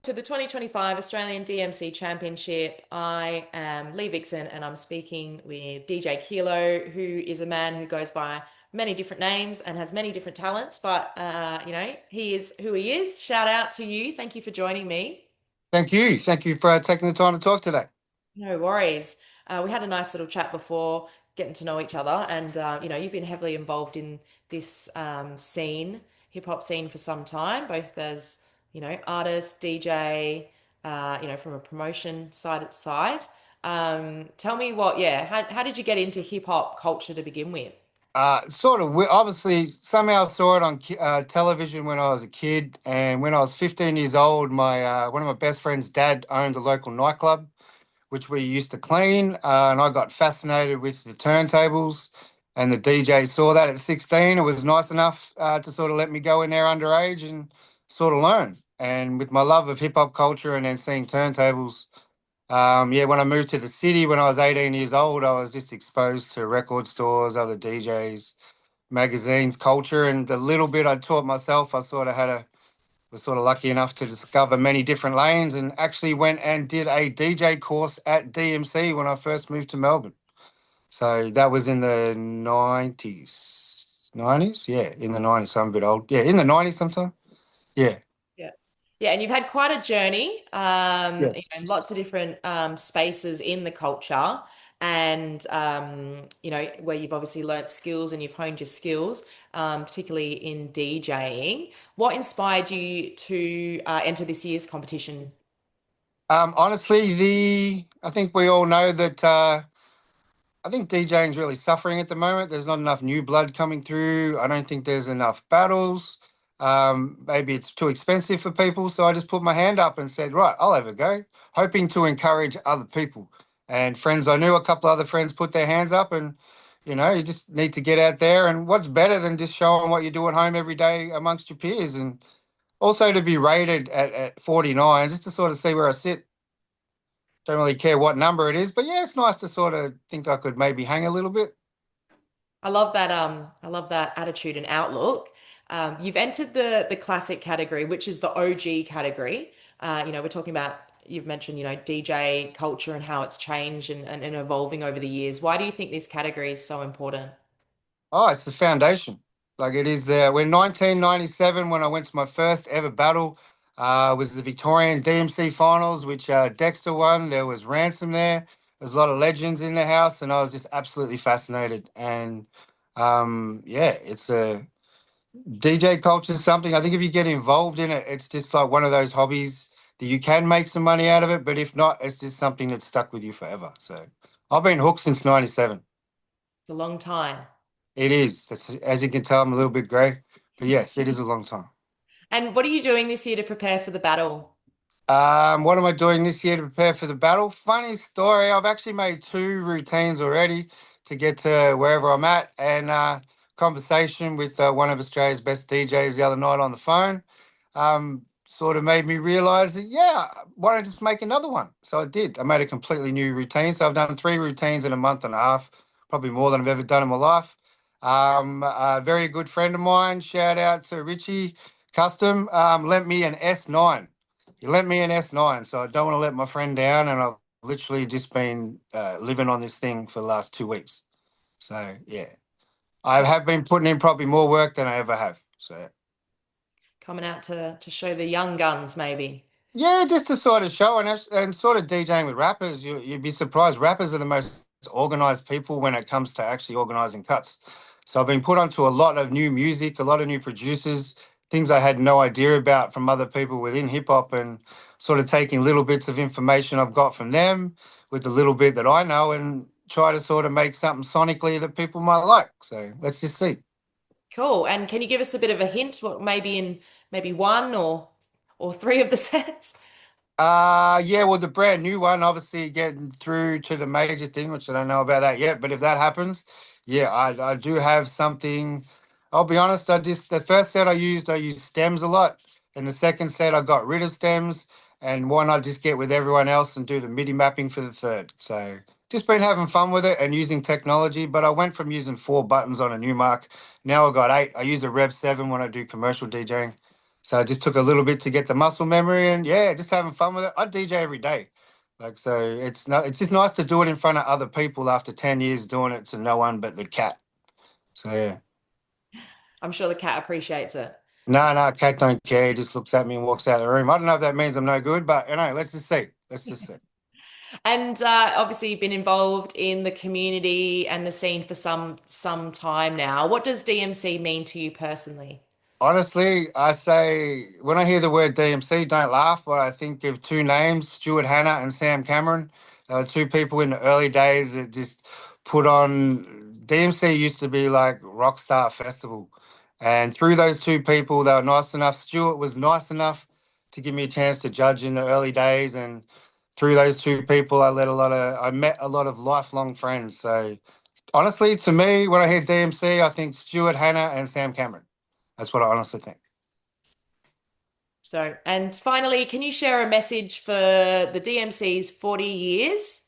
to the 2025 Australian DMC Championship. I am Lee Vixen and I'm speaking with DJ Kilo, who is a man who goes by many different names and has many different talents, but he is who he is. Shout out to you. Thank you for joining me. Thank you. Thank you for taking the time to talk today. No worries. We had a nice little chat before getting to know each other, and you've been heavily involved in this scene, hip hop scene for some time, both as artist, DJ, from a promotion side. Tell me how did you get into hip hop culture to begin with? Sort of, obviously, somehow saw it on television when I was a kid. And when I was 15 years old, my one of my best friend's dad owned a local nightclub, which we used to clean. And I got fascinated with the turntables. And the DJ saw that at 16. It was nice enough to sort of let me go in there underage and sort of learn. And with my love of hip hop culture and then seeing turntables, yeah, when I moved to the city when I was 18 years old, I was just exposed to record stores, other DJs, magazines, culture, and the little bit I taught myself, I sort of was sort of lucky enough to discover many different lanes and actually went and did a DJ course at DMC when I first moved to Melbourne. So that was in the 90s. 90s? Yeah, in the 90s. So I'm a bit old. Yeah, in the 90s sometime. Yeah. Yeah. Yeah, and you've had quite a journey, in Yes. lots of different spaces in the culture, and where you've obviously learnt skills and you've honed your skills, particularly in DJing. What inspired you to enter this year's competition? Honestly, I think we all know that I think DJing's really suffering at the moment. There's not enough new blood coming through. I don't think there's enough battles. Maybe it's too expensive for people. So I just put my hand up and said, right, I'll have a go, hoping to encourage other people. And friends I knew, a couple other friends put their hands up and, you just need to get out there. And what's better than just showing what you do at home every day amongst your peers? And also to be rated at 49, just to sort of see where I sit. Don't really care what number it is, but yeah, it's nice to sort of think I could maybe hang a little bit. I love that. I love that attitude and outlook. You've entered the classic category, which is the OG category. We're talking about. You've mentioned, DJ culture and how it's changed and evolving over the years. Why do you think this category is so important? Oh, it's the foundation. Like it is there. When 1997, when I went to my first ever battle, was the Victorian DMC Finals, which Dexter won. There was Ransom there. There's a lot of legends in the house, and I was just absolutely fascinated. And yeah, it's a DJ culture is something. I think if you get involved in it, it's just like one of those hobbies that you can make some money out of it. But if not, it's just something that's stuck with you forever. So I've been hooked since '97. It's a long time. It is. As you can tell, I'm a little bit grey. But yes, it is a long time. And what are you doing this year to prepare for the battle? What am I doing this year to prepare for the battle? Funny story. I've actually made two routines already to get to wherever I'm at. And conversation with one of Australia's best DJs the other night on the phone sort of made me realise that, yeah, why don't I just make another one? So I did. I made a completely new routine. So I've done three routines in a month and a half, probably more than I've ever done in my life. A very good friend of mine, shout out to Richie Custom, lent me an S9. He lent me an S9, so I don't want to let my friend down. And I've literally just been living on this thing for the last 2 weeks. So, yeah, I have been putting in probably more work than I ever have. So, Coming out to show the young guns, maybe. yeah, just to sort of show and sort of DJing with rappers, you'd be surprised. Rappers are the most organized people when it comes to actually organizing cuts. So I've been put onto a lot of new music, a lot of new producers, things I had no idea about from other people within hip hop, and sort of taking little bits of information I've got from them with the little bit that I know and try to sort of make something sonically that people might like. So let's just see. Cool. And can you give us a bit of a hint? What maybe in maybe one or three of the sets? Yeah, well, the brand new one, obviously getting through to the major thing, which I don't know about that yet. But if that happens, yeah, I do have something. I'll be honest, the first set I used stems a lot. And the second set I got rid of stems. And why not just get with everyone else and do the MIDI mapping for the third? So just been having fun with it and using technology. But I went from using four buttons on a new mark. Now I got eight. I use a Rev 7 when I do commercial DJing. So I just took a little bit to get the muscle memory, and yeah, just having fun with it. I DJ every day. Like, so it's just nice to do it in front of other people after 10 years doing it to no one but the cat. So yeah. I'm sure the cat appreciates it. No, cat don't care. He just looks at me and walks out of the room. I don't know if that means I'm no good, but let's just see. Let's just see. And obviously, you've been involved in the community and the scene for some time now. What does DMC mean to you personally? Honestly, I say when I hear the word DMC, don't laugh, but I think of two names, Stuart Hanna and Sam Cameron. They were two people in the early days that just put on. DMC used to be like Rockstar Festival. And through those two people, they were nice enough. Stuart was nice enough to give me a chance to judge in the early days. And through those two people, I met a lot of lifelong friends. So honestly, to me, when I hear DMC, I think Stuart Hanna and Sam Cameron. That's what I honestly think. So, and finally, can you share a message for the DMC's 40 years?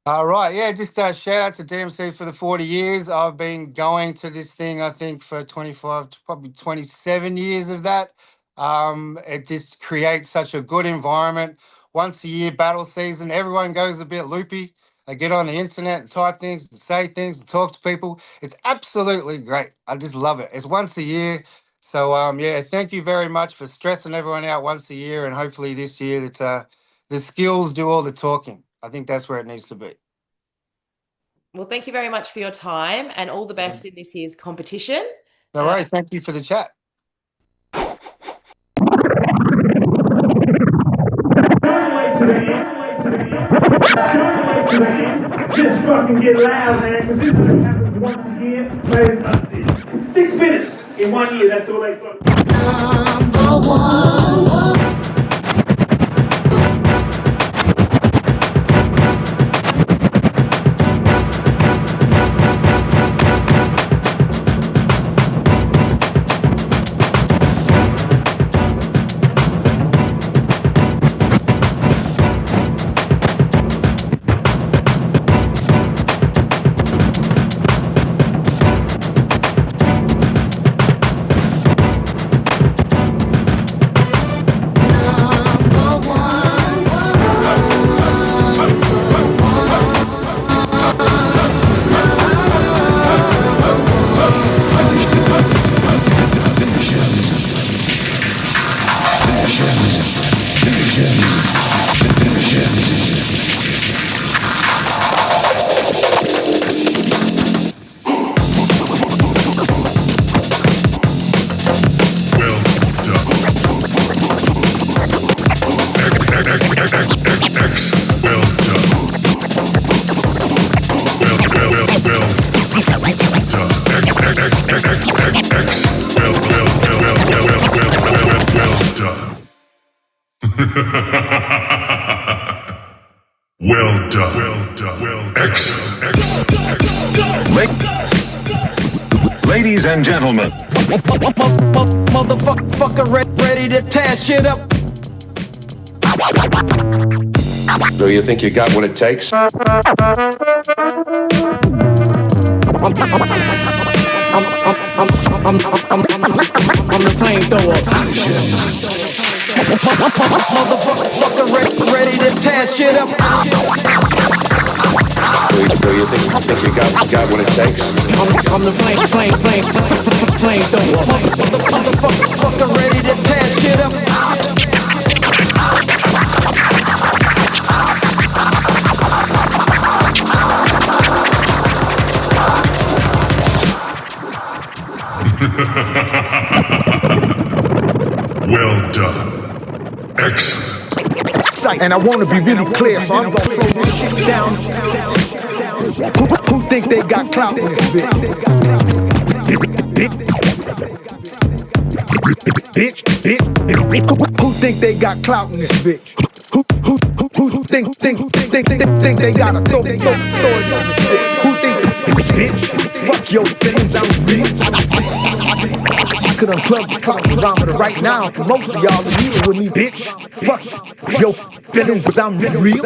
Right, yeah, just shout out to DMC for the 40 years. I've been going to this thing, I think, for 25, probably 27 years of that. It just creates such a good environment. Once a year, battle season, everyone goes a bit loopy. They get on the internet and type things and say things and talk to people. It's absolutely great. I just love it. It's once a year. So, yeah, thank you very much for stressing everyone out once a year. And hopefully this year that the skills do all the talking. I think that's where it needs to be. Well, thank you very much for your time and all the best in this year's competition. No Uh, worries. Thank you for the chat. Just fucking get loud, man, because this is what happens once a year. Maybe 6 minutes in 1 year, that's all they fucking. Number one. Well done. Well done. Well done. Excellent. Ladies and gentlemen. Motherfucker ready to tear shit up. So you think you got what it takes? I'm the flamethrower. Motherfucker ready to tear shit up. So you think you got what it takes? I'm the flamethrower. Motherfucker ready to tear shit up. Well done. Excellent. And I want to be really clear, so I'm gonna throw this shit down. Who think they got clout in this bitch? Who think they got clout in this bitch? Who think they gotta throw it on this bitch? Who think bitch? Fuck your feelings, I'm real. I could unplug the clout barometer right now for most of y'all to deal with me, bitch. Fuck your feelings, I'm real.